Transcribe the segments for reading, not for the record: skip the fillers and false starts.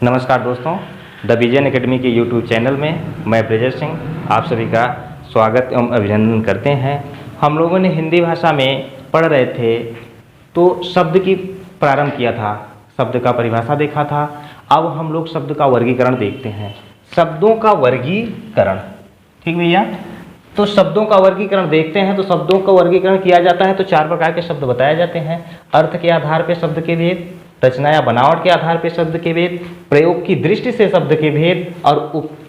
नमस्कार दोस्तों, the vision academy के यूट्यूब चैनल में मैं ब्रजेश सिंह आप सभी का स्वागत एवं अभिनंदन करते हैं। हम लोगों ने हिंदी भाषा में पढ़ रहे थे तो शब्द की प्रारंभ किया था, शब्द का परिभाषा देखा था। अब हम लोग शब्द का वर्गीकरण देखते हैं, शब्दों का वर्गीकरण। ठीक भैया, तो शब्दों का वर्गीकरण देखते हैं। तो शब्दों का वर्गीकरण किया जाता है तो 4 प्रकार के शब्द बताए जाते हैं। अर्थ के आधार पर शब्द के भेद, रचना या बनावट के आधार पर शब्द के भेद, प्रयोग की दृष्टि से शब्द के भेद और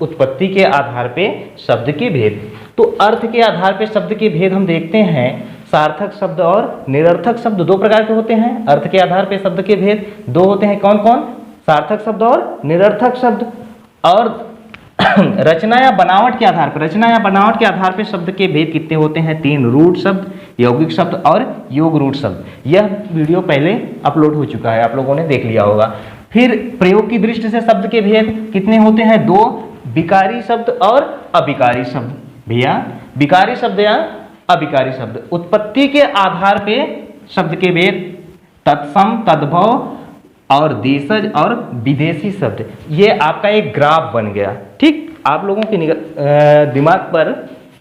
उत्पत्ति के आधार पर शब्द के भेद। तो अर्थ के आधार पर शब्द के भेद हम देखते हैं। सार्थक शब्द और निरर्थक शब्द 2 प्रकार के होते हैं। अर्थ के आधार पर शब्द के भेद 2 होते हैं, कौन कौन? सार्थक शब्द और निरर्थक शब्द। और रचना या बनावट के आधार पर, रचना या बनावट के आधार पर शब्द के भेद कितने होते हैं? 3, रूढ़ शब्द, यौगिक शब्द और योग रूढ़ शब्द। यह वीडियो पहले अपलोड हो चुका है, आप लोगों ने देख लिया होगा। फिर प्रयोग की दृष्टि से शब्द के भेद कितने होते हैं? 2, विकारी शब्द और अविकारी शब्द। भैया, विकारी शब्द या अविकारी शब्द। उत्पत्ति के आधार पे शब्द के भेद तत्सम, तद्भव और देशज और विदेशी शब्द। ये आपका एक ग्राफ बन गया। ठीक, आप लोगों के दिमाग पर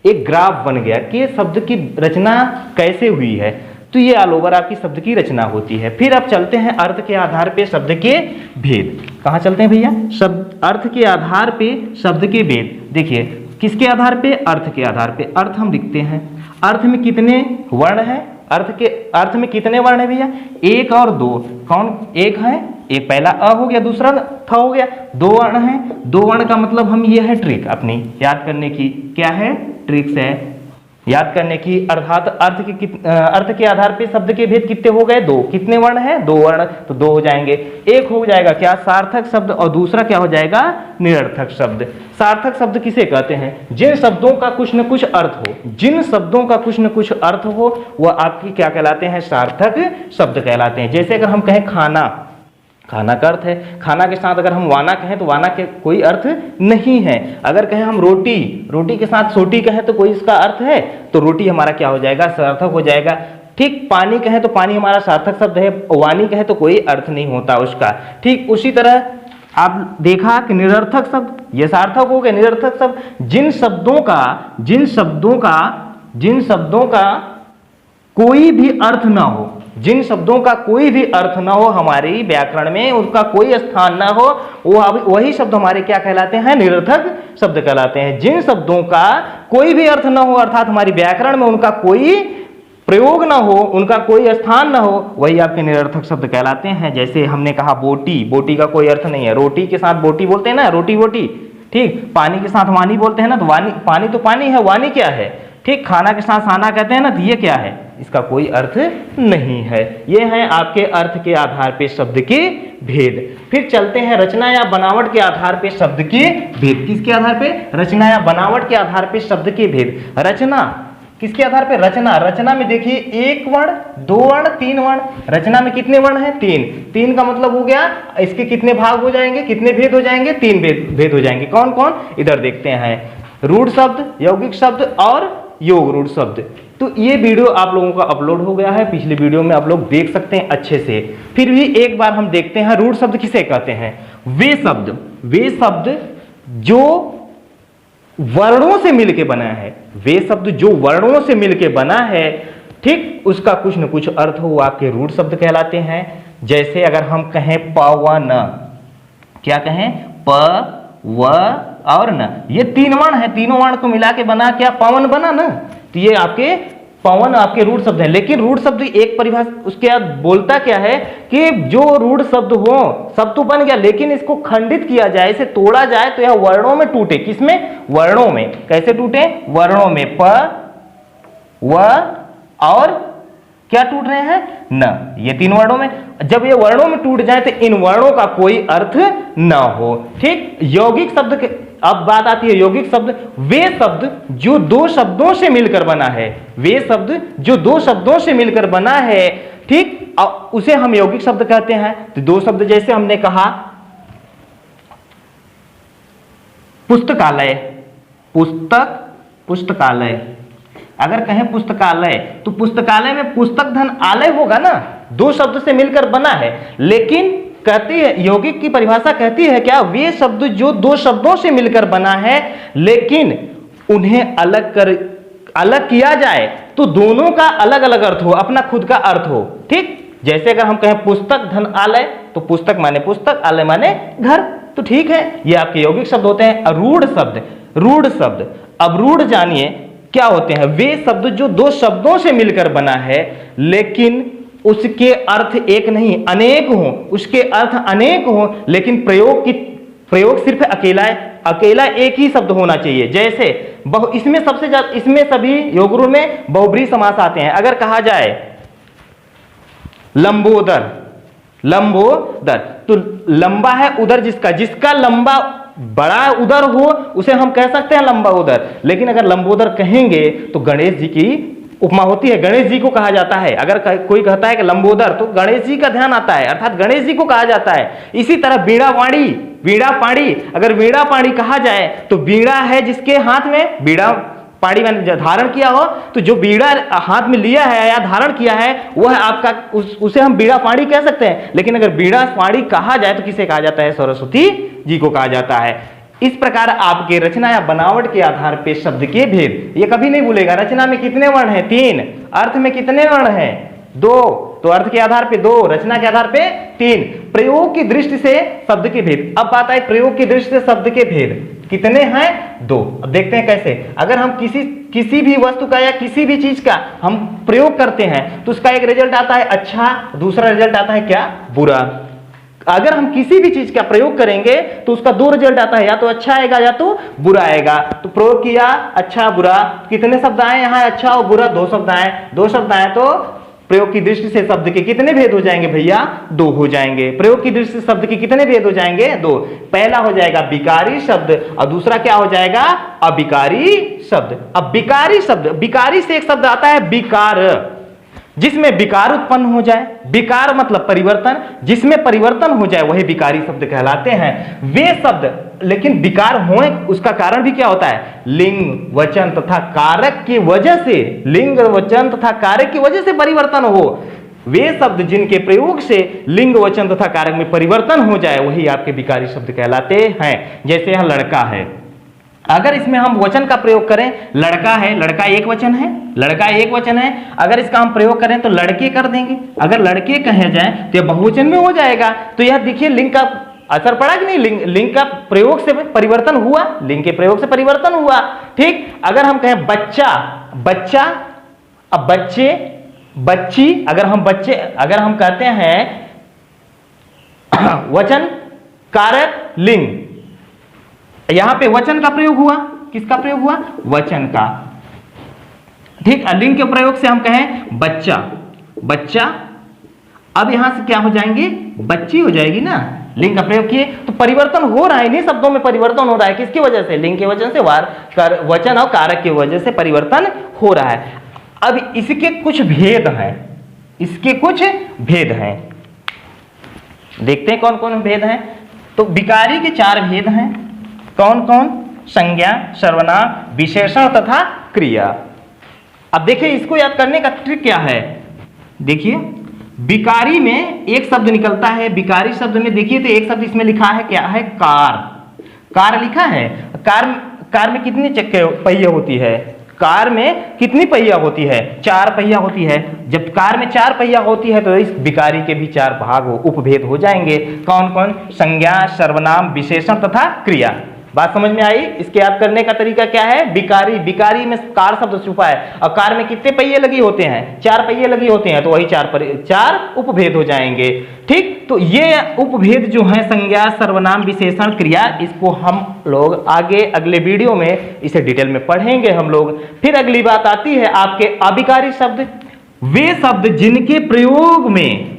एक ग्राफ बन गया कि शब्द की रचना कैसे हुई है। तो ये ऑल ओवर आपकी शब्द की रचना होती है। फिर अब चलते हैं अर्थ के आधार पे शब्द के भेद। कहाँ चलते हैं भैया? शब्द अर्थ के आधार पे शब्द के भेद। देखिए, किसके आधार पे? अर्थ के आधार पे। अर्थ हम लिखते हैं, अर्थ में कितने वर्ण हैं? अर्थ में कितने वर्ण है भैया? 1 और 2। कौन? 1 है, एक पहला अ हो गया, दूसरा थ हो गया। 2 वर्ण है। 2 वर्ण का मतलब हम, ये है ट्रिक अपनी याद करने की। क्या है? ट्रिक्स है याद करने की। अर्थात अर्थ के आधार पे शब्द के भेद कितने हो गए? 2। कितने वर्ण है? 2 वर्ण, तो 2 हो जाएंगे। एक हो जाएगा क्या? सार्थक शब्द, और दूसरा क्या हो जाएगा? निरर्थक शब्द। सार्थक शब्द किसे कहते हैं? जिन शब्दों का कुछ न कुछ अर्थ हो, जिन शब्दों का कुछ न कुछ अर्थ हो, वह आपकी क्या कहलाते हैं? सार्थक शब्द कहलाते हैं। जैसे अगर हम कहें खाना, खाना का अर्थ है। खाना के साथ अगर हम वाना कहें तो वाना के कोई अर्थ नहीं है। अगर कहें हम रोटी, रोटी के साथ सोटी कहें तो कोई इसका अर्थ है, तो रोटी हमारा क्या हो जाएगा? सार्थक हो जाएगा। ठीक, पानी कहें तो पानी हमारा सार्थक शब्द है। वाणी कहें तो कोई अर्थ नहीं होता उसका। ठीक, उसी तरह आप देखा कि निरर्थक शब्द, ये सार्थक हो गए। निरर्थक शब्द जिन शब्दों का कोई भी अर्थ ना हो, जिन शब्दों का कोई भी अर्थ ना हो, हमारी व्याकरण में उसका कोई स्थान ना हो, वही शब्द हमारे क्या कहलाते हैं? निरर्थक शब्द कहलाते हैं। जिन शब्दों का कोई भी अर्थ ना हो, अर्थात हमारी व्याकरण में उनका कोई प्रयोग ना हो, उनका कोई स्थान ना हो, वही आपके निरर्थक शब्द कहलाते हैं। जैसे हमने कहा बोटी, बोटी का कोई अर्थ नहीं है। रोटी के साथ बोटी बोलते हैं ना, रोटी बोटी। ठीक, पानी के साथ वानी बोलते हैं ना, तो वानी, पानी तो पानी है, वानी क्या है? ठीक, खाना के साथ साना कहते हैं ना, तो ये क्या है? इसका कोई अर्थ नहीं है। ये है आपके अर्थ के आधार पे शब्द के भेद। फिर चलते हैं रचना या बनावट के आधार पे शब्द के भेद। किसके आधार पे? रचना या बनावट के आधार पे शब्द के भेद। रचना किसके आधार पे? रचना में देखिए 1 वर्ण, 2 वर्ण, 3 वर्ण। रचना में कितने वर्ण हैं? 3। 3 का मतलब हो गया, इसके कितने भाग हो जाएंगे? कितने भेद हो जाएंगे? 3 भेद हो जाएंगे। कौन कौन? इधर देखते हैं, रूढ़ शब्द, यौगिक शब्द और योग रूढ़ शब्द। तो ये वीडियो आप लोगों का अपलोड हो गया है, पिछले वीडियो में आप लोग देख सकते हैं अच्छे से। फिर भी एक बार हम देखते हैं, रूढ़ शब्द किसे कहते हैं? वे शब्द जो वर्णों से मिलके बना है, वे शब्द जो वर्णों से मिलके बना है। ठीक, उसका कुछ न कुछ अर्थ हो, आपके रूढ़ शब्द कहलाते हैं। जैसे अगर हम कहें प व न, क्या कहें? प व और न, ये 3 वर्ण है। तीनों वर्ण को मिला के बना क्या? पवन बना ना। तो ये आपके पवन आपके रूढ़ शब्द है। लेकिन रूढ़ शब्द एक परिभाषा उसके बाद बोलता क्या है कि जो रूढ़ शब्द हो, सब तो बन गया, लेकिन इसको खंडित किया जाए, इसे तोड़ा जाए तो यह वर्णों में टूटे। किसमें? वर्णों में। कैसे टूटे? वर्णों में। प, व और क्या टूट रहे हैं? न। ये 3 वर्णों में। जब ये वर्णों में टूट जाए तो इन वर्णों का कोई अर्थ न हो। ठीक, यौगिक शब्द के अब बात आती है। यौगिक शब्द वे शब्द जो 2 शब्दों से मिलकर बना है, वे शब्द जो 2 शब्दों से मिलकर बना है। ठीक, उसे हम यौगिक शब्द कहते हैं। तो 2 शब्द, जैसे हमने कहा पुस्तकालय, पुस्तकालय। अगर कहें पुस्तकालय तो पुस्तकालय में पुस्तक धन आलय होगा ना, 2 शब्द से मिलकर बना है। लेकिन कहती है, यौगिक की परिभाषा कहती है क्या, वे शब्द जो दो शब्दों से मिलकर बना है लेकिन उन्हें अलग किया जाए तो दोनों का अलग अलग अर्थ हो, अपना खुद का अर्थ हो। ठीक, जैसे अगर हम कहें पुस्तक धन आलय, तो पुस्तक माने पुस्तक, आलय माने घर, तो ठीक है, ये आपके यौगिक शब्द होते हैं। अरूढ़ शब्द, रूढ़ शब्द, अब रूढ़ जानिए क्या होते हैं, वे शब्द जो दो शब्दों से मिलकर बना है लेकिन उसके अर्थ एक नहीं अनेक हो, उसके अर्थ अनेक हो लेकिन प्रयोग सिर्फ अकेला है, अकेला एक ही शब्द होना चाहिए। जैसे इसमें सबसे ज्यादा, इसमें सभी योगरूढ़ में बहुब्रीहि समास आते हैं। अगर कहा जाए लंबोदर, लंबोदर, तो लंबा है उदर जिसका लंबा बड़ा उदर हो उसे हम कह सकते हैं लंबा उदर। लेकिन अगर लंबोदर कहेंगे तो गणेश जी की उपमा होती है, गणेश जी को कहा जाता है। अगर कोई कहता है कि लंबोदर तो गणेश जी का ध्यान आता है, अर्थात गणेश जी को कहा जाता है। इसी तरह वीणावाणी, वीणा पाणी, अगर वीणा पाणी कहा जाए तो वीणा है जिसके हाथ में वीणा पाणी मैंने धारण किया हो, तो जो बीड़ा हाथ में लिया है या धारण किया है वह आपका उसे हम बीड़ा पाणी कह सकते हैं। लेकिन अगर बीड़ा पाणी कहा जाए तो किसे कहा जाता है, सरस्वती जी को कहा जाता है। इस प्रकार आपके रचना या बनावट के आधार पे शब्द के भेद, ये कभी नहीं भूलेगा। रचना में कितने वर्ण हैं, 3, अर्थ में कितने वर्ण हैं, 2, तो अर्थ के आधार पे 2, रचना के आधार पे 3, प्रयोग की दृष्टि से शब्द के भेद। अब बात है प्रयोग की दृष्टि से शब्द के भेद कितने हैं, 2। अब देखते हैं कैसे। अगर हम किसी भी वस्तु का या किसी भी चीज का हम प्रयोग करते हैं तो उसका एक रिजल्ट आता है अच्छा, दूसरा रिजल्ट आता है क्या, बुरा। अगर हम किसी भी चीज का प्रयोग करेंगे तो उसका 2 रिजल्ट आता है, या तो अच्छा आएगा या तो बुरा आएगा। तो प्रयोग किया अच्छा बुरा, कितने शब्द आए यहाँ, अच्छा और बुरा 2 शब्द आए, 2 शब्द आए तो प्रयोग की दृष्टि से शब्द के कितने भेद हो जाएंगे भैया, 2 हो जाएंगे। प्रयोग की दृष्टि से शब्द के कितने भेद हो जाएंगे, 2। पहला हो जाएगा विकारी शब्द और दूसरा क्या हो जाएगा, अविकारी शब्द। अब विकारी शब्द, विकारी से एक शब्द आता है विकार, जिसमें विकार उत्पन्न हो जाए, विकार मतलब परिवर्तन, जिसमें परिवर्तन हो जाए वही विकारी शब्द कहलाते हैं। वे शब्द लेकिन विकार होने उसका कारण भी क्या होता है, लिंग वचन तथा कारक की वजह से, लिंग वचन तथा कारक की वजह से परिवर्तन हो। वे शब्द जिनके प्रयोग से लिंग वचन तथा कारक में परिवर्तन हो जाए वही आपके विकारी शब्द कहलाते हैं। जैसे यहां लड़का है, अगर इसमें हम वचन का प्रयोग करें, लड़का है, लड़का एक वचन है, लड़का एक वचन है, अगर इसका हम प्रयोग करें तो लड़के कर देंगे। अगर लड़के कहे जाए तो यह बहुवचन में हो जाएगा। तो यह देखिए लिंग का असर पड़ा कि नहीं, लिंग का प्रयोग से परिवर्तन हुआ, लिंग के प्रयोग से परिवर्तन हुआ। ठीक, अगर हम कहें बच्चा, बच्चा, अब बच्चे, बच्ची, अगर हम कहते हैं वचन कारक लिंग, यहां पे वचन का प्रयोग हुआ, किसका प्रयोग हुआ, वचन का। ठीक, लिंग के प्रयोग से हम कहें बच्चा, बच्चा, अब यहां से क्या हो जाएंगे, बच्ची हो जाएगी ना, लिंग का प्रयोग किए तो परिवर्तन हो रहा है, इन्हीं शब्दों में परिवर्तन हो रहा है। किसकी वजह से, लिंग के वजह से, वचन और कारक की वजह से परिवर्तन हो रहा है। अब इसके कुछ भेद हैं, इसके कुछ भेद हैं, देखते हैं कौन कौन भेद हैं। तो विकारी के 4 भेद हैं, कौन कौन, संज्ञा, सर्वनाम, विशेषण तथा क्रिया। अब देखिए इसको याद करने का ट्रिक क्या है, देखिए विकारी में एक शब्द निकलता है, विकारी शब्द में देखिए तो एक शब्द इसमें लिखा है, क्या है, कार, कार लिखा है। कार में कितनी चक्के पहिए होती है, कार में कितनी पहिया होती है, 4 पहिया होती है। जब कार में 4 पहिया होती है तो इस विकारी के भी 4 भाग उपभेद हो जाएंगे। कौन कौन, संज्ञा, सर्वनाम, विशेषण तथा क्रिया। बात समझ में आई। इसके याद करने का तरीका क्या है, विकारी, विकारी में कार शब्द छुपा है और कार में कितने पहिए लगे होते हैं, 4 पहिए लगे होते हैं, तो वही 4 उपभेद हो जाएंगे। ठीक, तो ये उपभेद जो है संज्ञा, सर्वनाम, विशेषण, क्रिया, इसको हम लोग आगे अगले वीडियो में इसे डिटेल में पढ़ेंगे हम लोग। फिर अगली बात आती है आपके अविकारी शब्द, वे शब्द जिनके प्रयोग में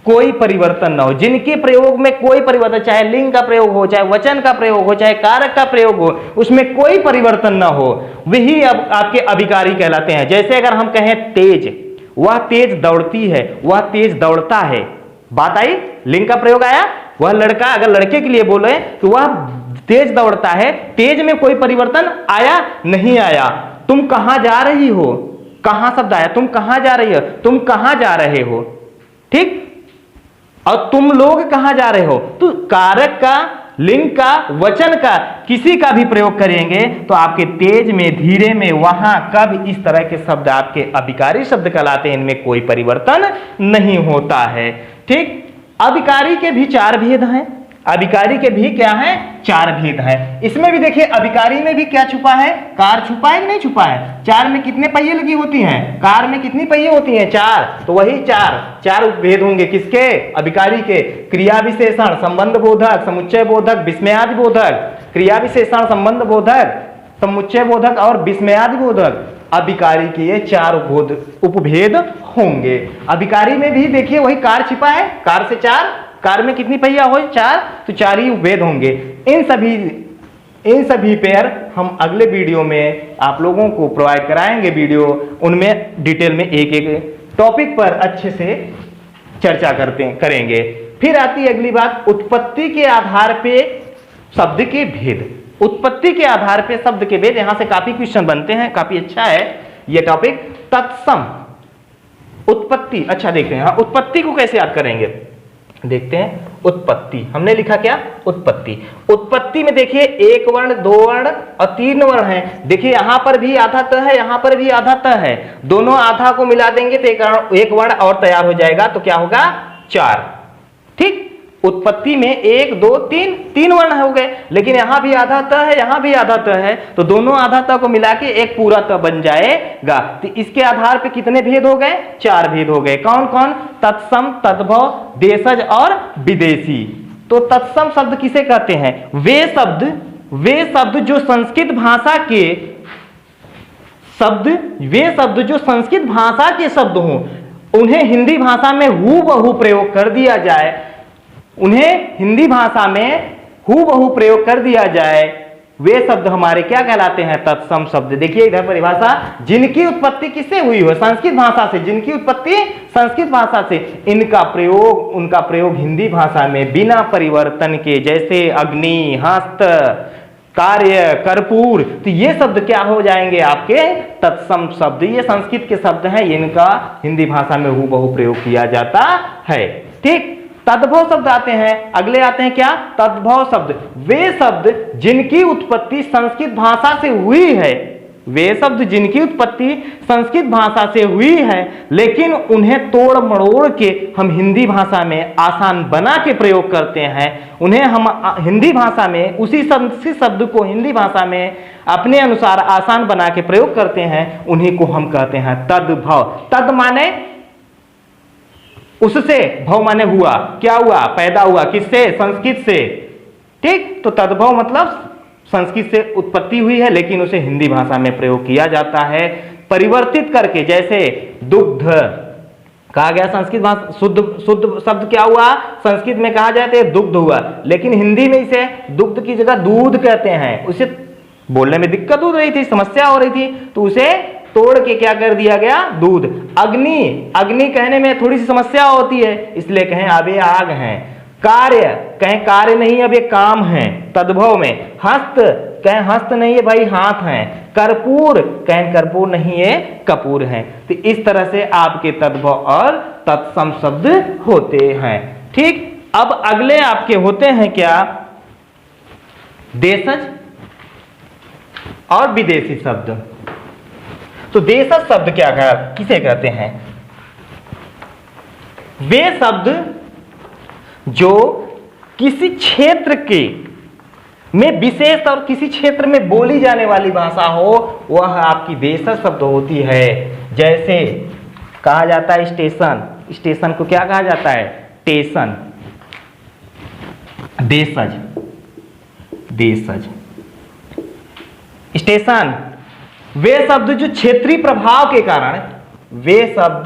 कोई परिवर्तन ना हो, जिनके प्रयोग में कोई परिवर्तन, चाहे लिंग का प्रयोग हो, चाहे वचन का प्रयोग हो, चाहे कारक का प्रयोग हो, उसमें कोई परिवर्तन ना हो, वही अब आपके अविकारी कहलाते हैं। जैसे अगर हम कहें तेज, वह तेज दौड़ती है, वह तेज दौड़ता है, बात आई, लिंग का प्रयोग आया। वह लड़का, अगर लड़के के लिए बोले तो वह तेज दौड़ता है, तेज में कोई परिवर्तन आया नहीं आया। तुम कहां जा रही हो, कहां शब्द आया, तुम कहां जा रही हो, तुम कहां जा रहे हो। ठीक, और तुम लोग कहां जा रहे हो, तो कारक का, लिंग का, वचन का किसी का भी प्रयोग करेंगे तो आपके तेज में, धीरे में, वहां कब इस तरह के शब्द आपके अभिकारी शब्द कहलाते हैं, इनमें कोई परिवर्तन नहीं होता है। ठीक, अभिकारी के भी 4 भेद हैं, अभिकारी के भी क्या है, 4 भेद है। इसमें भी देखिए अभिकारी में भी क्या छुपा है, कार छुपा है कि नहीं छुपा है। 4 में कितने पहिए लगी होती हैं, कार में कितनी पहिए होती हैं, 4, तो वही 4 भेद होंगे किसके, अभिकारी के। क्रिया विशेषण, संबंध बोधक, समुच्चय बोधक, विस्मयादि बोधक, क्रिया विशेषण, संबंध बोधक, समुच्चय बोधक और विस्मयादि बोधक, अभिकारी के ये 4 उपभेद होंगे। अभिकारी में भी देखिए वही कार छिपा है, कार से 4, कार में कितनी पहिया हो, 4, तो 4 ही उपभेद होंगे। इन सभी पेयर हम अगले वीडियो में आप लोगों को प्रोवाइड कराएंगे वीडियो, उनमें डिटेल में एक एक टॉपिक पर अच्छे से चर्चा करेंगे। फिर आती है अगली बात, उत्पत्ति के आधार पे शब्द के भेद। उत्पत्ति के आधार पे शब्द के भेद, यहां से काफी क्वेश्चन बनते हैं, काफी अच्छा है यह टॉपिक। तत्सम उत्पत्ति, अच्छा देखते हैं, हाँ उत्पत्ति को कैसे याद करेंगे, देखते हैं। उत्पत्ति हमने लिखा क्या, उत्पत्ति। उत्पत्ति में देखिए 1 वर्ण, 2 वर्ण और 3 वर्ण है। देखिए यहां पर भी आधा त है, यहां पर भी आधा त है, दोनों आधा को मिला देंगे तो एक वर्ण और तैयार हो जाएगा, तो क्या होगा, 4। ठीक, उत्पत्ति में 1 2 3 वर्ण हो गए, लेकिन यहां भी आधा त है, यहां भी आधा त है, तो दोनों आधा त को मिला के एक पूरा त बन जाएगा। तो इसके आधार पे कितने भेद हो गए, 4 भेद हो गए। कौन कौन, तत्सम, तद्भव, देशज और विदेशी। तो तत्सम शब्द किसे कहते हैं, वे शब्द जो संस्कृत भाषा के शब्द, वे शब्द जो संस्कृत भाषा के शब्द हों, उन्हें हिंदी भाषा में हूबहू प्रयोग कर दिया जाए, उन्हें हिंदी भाषा में हूबहू प्रयोग कर दिया जाए, वे शब्द हमारे क्या कहलाते हैं, तत्सम शब्द। देखिए इधर परिभाषा, जिनकी उत्पत्ति किससे हुई हो, संस्कृत भाषा से, जिनकी उत्पत्ति संस्कृत भाषा से, उनका प्रयोग हिंदी भाषा में बिना परिवर्तन के, जैसे अग्नि, हस्त, कार्य, कर्पूर, तो ये शब्द क्या हो जाएंगे आपके, तत्सम शब्द। ये संस्कृत के शब्द हैं, इनका हिंदी भाषा में हूबहू प्रयोग किया जाता है। ठीक, तद्भव शब्द आते हैं, अगले आते हैं क्या, तद्भव शब्द, वे शब्द जिनकी उत्पत्ति संस्कृत भाषा से हुई है, वे शब्द जिनकी उत्पत्ति संस्कृत भाषा से हुई है, लेकिन उन्हें तोड़ मरोड़ के हम हिंदी भाषा में आसान बना के प्रयोग करते हैं, उन्हें हम हिंदी भाषा में उसी संस्कृत शब्द को हिंदी भाषा में अपने अनुसार आसान बना के प्रयोग करते हैं, उन्हीं को हम कहते हैं तद्भव। तद माने उससे, भव माने हुआ, क्या हुआ, पैदा हुआ, किससे, संस्कृत से। ठीक, तो तद्भव मतलब संस्कृत से उत्पत्ति हुई है, लेकिन उसे हिंदी भाषा में प्रयोग किया जाता है परिवर्तित करके। जैसे दुग्ध कहा गया, संस्कृत भाषा शुद्ध शब्द क्या हुआ, संस्कृत में कहा जाता है दुग्ध हुआ, लेकिन हिंदी में इसे दुग्ध की जगह दूध कहते हैं। उसे बोलने में दिक्कत हो रही थी, समस्या हो रही थी, तो उसे तोड़ के क्या कर दिया गया, दूध। अग्नि कहने में थोड़ी सी समस्या होती है, इसलिए कहें अब ये आग है। कार्य कहें कार्य नहीं, अब ये काम है तद्भव में। हस्त कहें हस्त नहीं है भाई, हाथ है। कर्पूर कहें कर्पूर नहीं है, कपूर है। तो इस तरह से आपके तद्भव और तत्सम शब्द होते हैं। ठीक, अब अगले आपके होते हैं क्या, देशज और विदेशी शब्द। तो देशज शब्द क्या किसे कहते हैं, वे शब्द जो किसी क्षेत्र के में विशेष और किसी क्षेत्र में बोली जाने वाली भाषा हो, वह आपकी देशज शब्द होती है। जैसे कहा जाता है स्टेशन, स्टेशन को क्या कहा जाता है, स्टेशन। देशज, देशज, स्टेशन। वे शब्द जो क्षेत्रीय प्रभाव के कारण, वे शब्द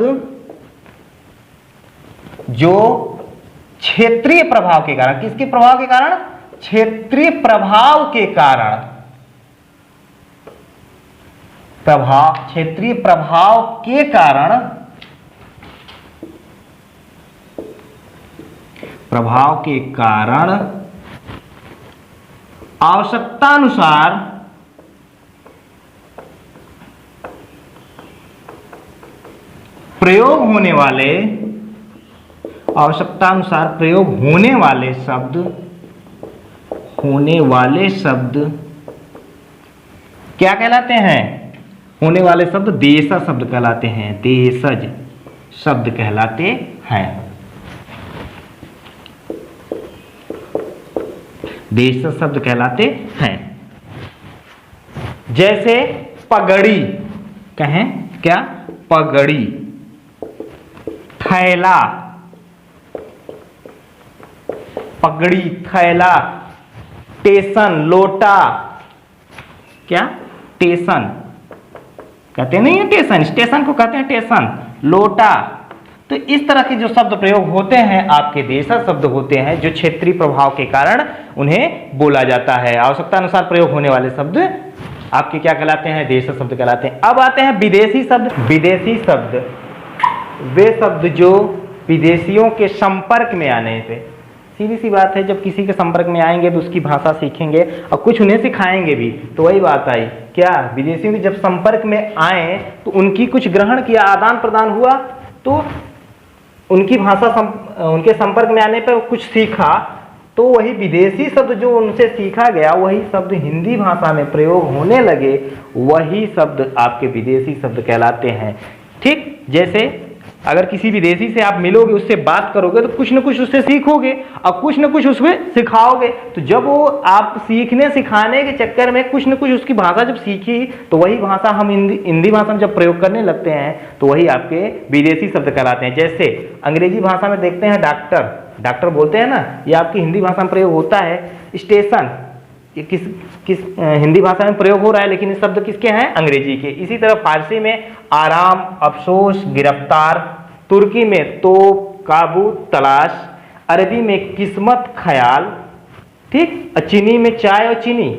जो क्षेत्रीय प्रभाव के कारण, किसके प्रभाव के कारण, क्षेत्रीय प्रभाव के कारण, क्षेत्रीय प्रभाव के कारण, आवश्यकतानुसार प्रयोग होने वाले आवश्यकता अनुसार प्रयोग होने वाले शब्द क्या कहलाते हैं? होने वाले शब्द देशज शब्द कहलाते हैं। देशज शब्द कहलाते हैं। देशज शब्द कहलाते हैं। जैसे पगड़ी, कहें क्या? पगड़ी, थैला, पगड़ी, थैला, टेसन, लोटा, क्या? टेसन कहते नहीं है, टेसन, स्टेशन को कहते हैं टेसन, लोटा। तो इस तरह के जो शब्द प्रयोग होते हैं आपके देशज शब्द होते हैं, जो क्षेत्रीय प्रभाव के कारण उन्हें बोला जाता है। आवश्यकता अनुसार प्रयोग होने वाले शब्द आपके क्या कहलाते हैं? देशज शब्द कहलाते हैं। अब आते हैं विदेशी शब्द। विदेशी शब्द वे शब्द जो विदेशियों के संपर्क में आने से, सीधी सी बात है, जब किसी के संपर्क में आएंगे तो उसकी भाषा सीखेंगे और कुछ उन्हें सिखाएंगे भी, तो वही बात आई क्या? विदेशियों के जब संपर्क में आए तो उनकी कुछ ग्रहण किया, आदान प्रदान हुआ, तो उनकी भाषा उनके संपर्क में आने पर कुछ सीखा, तो वही विदेशी शब्द जो उनसे सीखा गया वही शब्द हिंदी भाषा में प्रयोग होने लगे, वही शब्द आपके विदेशी शब्द कहलाते हैं। ठीक, जैसे अगर किसी विदेशी से आप मिलोगे, उससे बात करोगे, तो कुछ न कुछ उससे सीखोगे और कुछ न कुछ उसमें सिखाओगे। तो जब वो आप सीखने सिखाने के चक्कर में कुछ न कुछ उसकी भाषा जब सीखी, तो वही भाषा हम हिंदी भाषा में जब प्रयोग करने लगते हैं तो वही आपके विदेशी शब्द कहलाते हैं। जैसे अंग्रेजी भाषा में देखते हैं डॉक्टर, डॉक्टर बोलते हैं ना, ये आपकी हिंदी भाषा में प्रयोग होता है। स्टेशन ये किस हिंदी भाषा में प्रयोग हो रहा है, लेकिन ये शब्द किसके हैं? अंग्रेजी के। इसी तरह फारसी में आराम, अफसोस, गिरफ्तार, तुर्की में तोप, काबू, तलाश, अरबी में किस्मत, ख्याल, ठीक, चीनी में चाय और चीनी,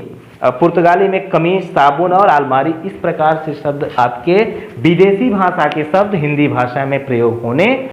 पुर्तगाली में कमीज, साबुन और अलमारी। इस प्रकार से शब्द आपके विदेशी भाषा के शब्द हिंदी भाषा में प्रयोग होने